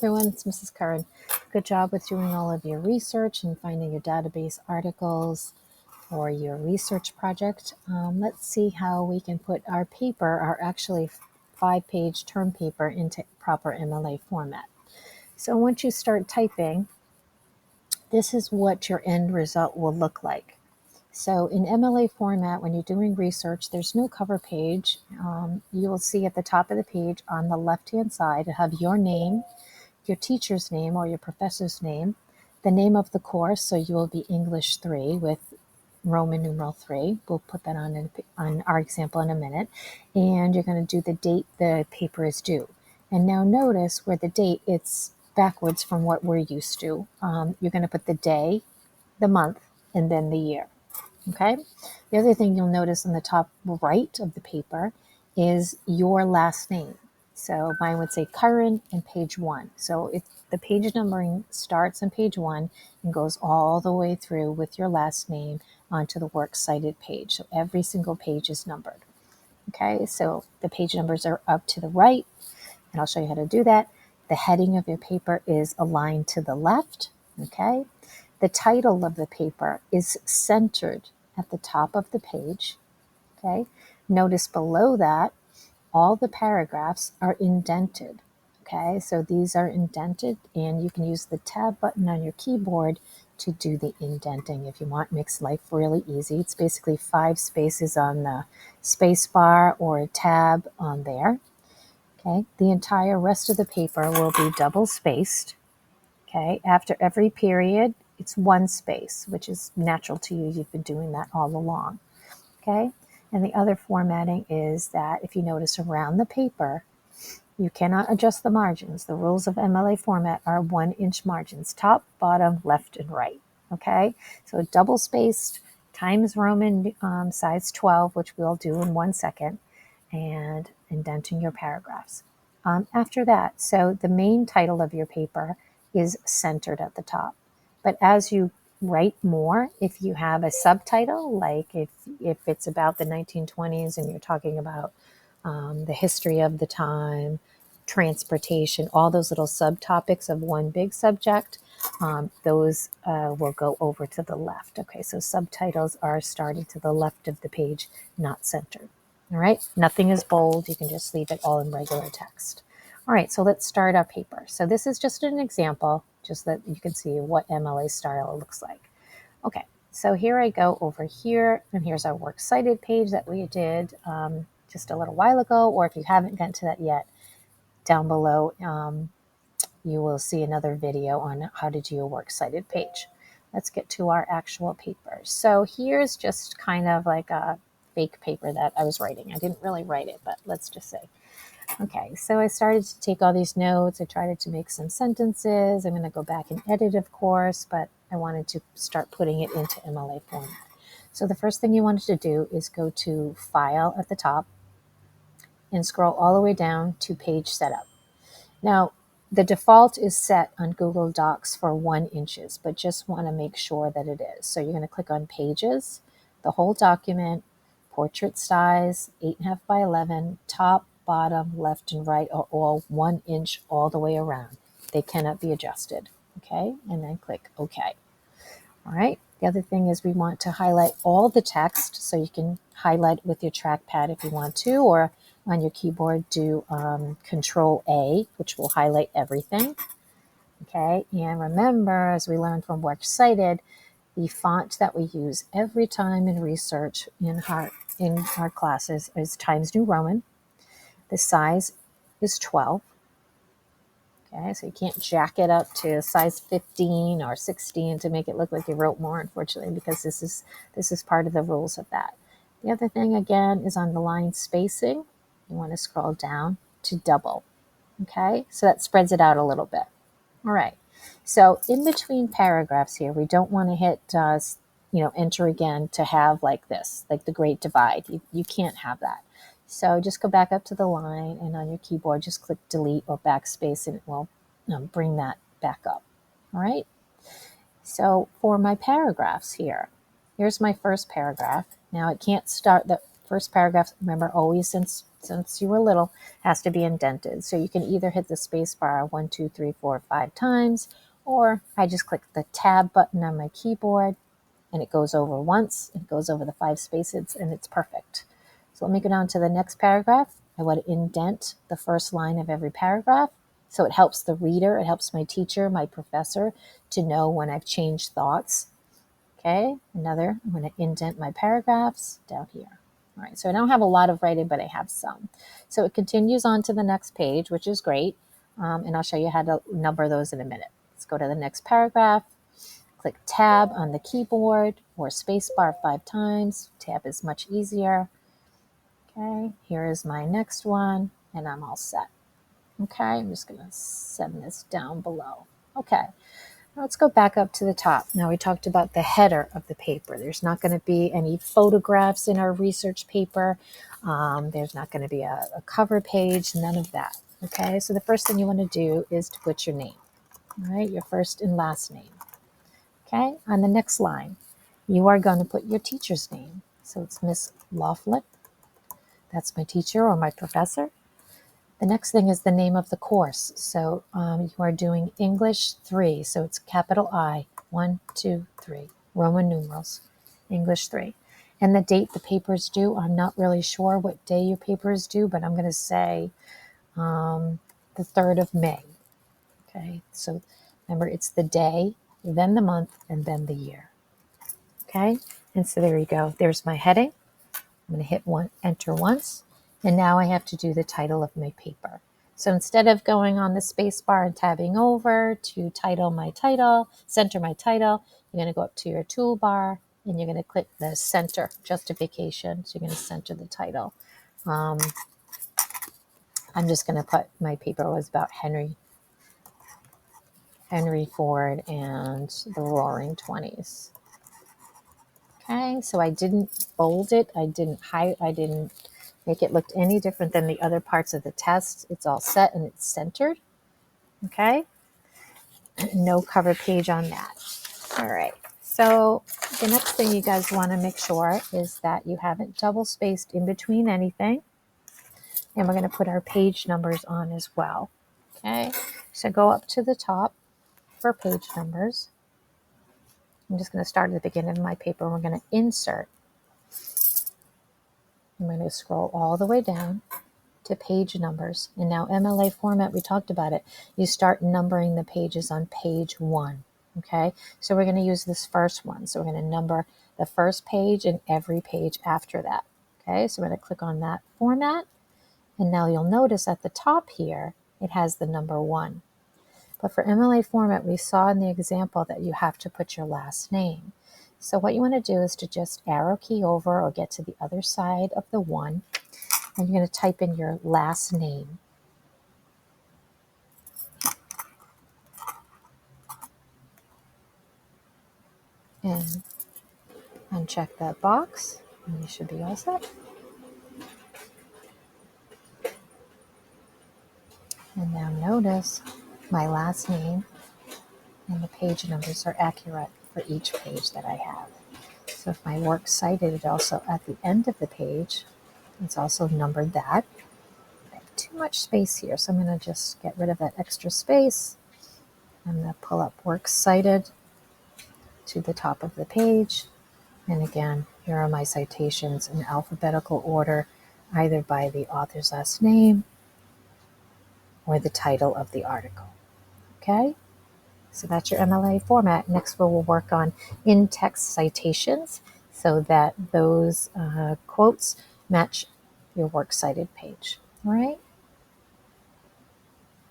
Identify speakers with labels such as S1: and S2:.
S1: Everyone, it's Mrs. Curran. Good job with doing all of your research and finding your database articles for your research project. Let's see how we can put our paper, our actually 5-page term paper, into proper MLA format. So once you start typing, this is what your end result will look like. So in MLA format, when you're doing research, there's no cover page. You will see at the top of the page on the left-hand side, you have your name, your teacher's name or your professor's name, the name of the course, so you will be English 3 with Roman numeral 3. We'll put that on our example in a minute. And you're going to do the date the paper is due. And now notice where the date, it's backwards from what we're used to. You're going to put the day, the month, and then the year. Okay? The other thing you'll notice on the top right of the paper is your last name. So mine would say Curran and page 1. So if the page numbering starts on page 1 and goes all the way through with your last name onto the works cited page. So every single page is numbered. Okay, so the page numbers are up to the right, and I'll show you how to do that. The heading of your paper is aligned to the left. Okay, the title of the paper is centered at the top of the page. Okay, notice below that all the paragraphs are indented. Okay, so these are indented, and you can use the tab button on your keyboard to do the indenting if you want. Makes life really easy. It's basically 5 spaces on the space bar or a tab on there. Okay, the entire rest of the paper will be double spaced. Okay, after every period, it's 1 space, which is natural to you. You've been doing that all along. Okay, and the other formatting is that if you notice around the paper, you cannot adjust the margins. The rules of MLA format are 1-inch margins, top, bottom, left, and right. Okay, so double spaced Times Roman size 12, which we'll do in 1 second, and indenting your paragraphs. After that, so the main title of your paper is centered at the top. But as you write more, if you have a subtitle, like if it's about the 1920s and you're talking about the history of the time, transportation, all those little subtopics of one big subject, those will go over to the left. Okay, so subtitles are starting to the left of the page, not centered. All right, nothing is bold. You can just leave it all in regular text. All right, so let's start our paper. So this is just an example, just that you can see what MLA style looks like. Okay, so here I go over here, and here's our works cited page that we did just a little while ago, or if you haven't gotten to that yet, down below you will see another video on how to do a works cited page. Let's get to our actual paper. So here's just kind of like a fake paper that I was writing. I didn't really write it, but let's just say. Okay, so I started to take all these notes. I tried to make some sentences. I'm going to go back and edit, of course, but I wanted to start putting it into MLA format. So the first thing you wanted to do is go to File at the top and scroll all the way down to Page Setup. Now, the default is set on Google Docs for 1 inches, but just want to make sure that it is. So you're going to click on Pages, the whole document, portrait size, 8.5 by 11, top, bottom, left, and right are all 1 inch all the way around. They cannot be adjusted. Okay, and then click OK. All right. The other thing is we want to highlight all the text, so you can highlight with your trackpad if you want to, or on your keyboard do Control A, which will highlight everything. Okay, and remember, as we learned from Works Cited, the font that we use every time in research in our classes is Times New Roman. The size is 12. Okay, so you can't jack it up to size 15 or 16 to make it look like you wrote more, unfortunately, because this is part of the rules of that. The other thing, again, is on the line spacing. You want to scroll down to double. Okay, so that spreads it out a little bit. All right, so in between paragraphs here, we don't want to hit enter again to have like this, like the Great Divide. You can't have that. So just go back up to the line, and on your keyboard, just click delete or backspace, and it will bring that back up. All right. So for my paragraphs here, here's my first paragraph. Now it can't start, the first paragraph, remember, always since you were little, has to be indented. So you can either hit the space bar 1, 2, 3, 4, 5 times, or I just click the tab button on my keyboard and it goes over once, it goes over the 5 spaces, and it's perfect. So let me go down to the next paragraph. I want to indent the first line of every paragraph. So it helps the reader, it helps my teacher, my professor to know when I've changed thoughts. Okay, I'm going to indent my paragraphs down here. All right, so I don't have a lot of writing, but I have some. So it continues on to the next page, which is great. And I'll show you how to number those in a minute. Let's go to the next paragraph. Click tab on the keyboard or spacebar 5 times. Tab is much easier. Okay, here is my next one, and I'm all set. Okay, I'm just going to send this down below. Okay, now let's go back up to the top. Now we talked about the header of the paper. There's not going to be any photographs in our research paper. There's not going to be a cover page, none of that. Okay, so the first thing you want to do is to put your name, all right, your first and last name. Okay, on the next line, you are going to put your teacher's name. So it's Miss Laughlin. That's my teacher or my professor. The next thing is the name of the course. So you are doing English 3. So it's capital I, 1, 2, 3, Roman numerals, English 3. And the date the paper is due, I'm not really sure what day your paper is due, but I'm going to say the 3rd of May. Okay, so remember, it's the day, then the month, and then the year. Okay, and so there you go. There's my heading. I'm going to hit enter once, and now I have to do the title of my paper. So instead of going on the space bar and tabbing over to title my title, center my title, you're going to go up to your toolbar and you're going to click the center justification. So you're going to center the title. I'm just going to put my paper was about Henry Ford and the Roaring Twenties. Okay, so I didn't bold it. I didn't make it look any different than the other parts of the test. It's all set and it's centered. Okay, no cover page on that. All right, so the next thing you guys want to make sure is that you haven't double spaced in between anything. And we're going to put our page numbers on as well. Okay, so go up to the top for page numbers. I'm just going to start at the beginning of my paper. We're going to insert. I'm going to scroll all the way down to page numbers. And now MLA format, we talked about it. You start numbering the pages on page 1. Okay, so we're going to use this first one. So we're going to number the first page and every page after that. Okay, so we're going to click on that format. And now you'll notice at the top here, it has the number 1. But for MLA format, we saw in the example that you have to put your last name. So what you want to do is to just arrow key over or get to the other side of the 1, and you're going to type in your last name. And uncheck that box, and you should be all set. And now notice my last name and the page numbers are accurate for each page that I have. So if my works cited is also at the end of the page, it's also numbered that. I have too much space here, so I'm going to just get rid of that extra space. I'm going to pull up works cited to the top of the page. And again, here are my citations in alphabetical order, either by the author's last name or the title of the article. Okay? So that's your MLA format. Next, we'll work on in-text citations so that those quotes match your works cited page. All right?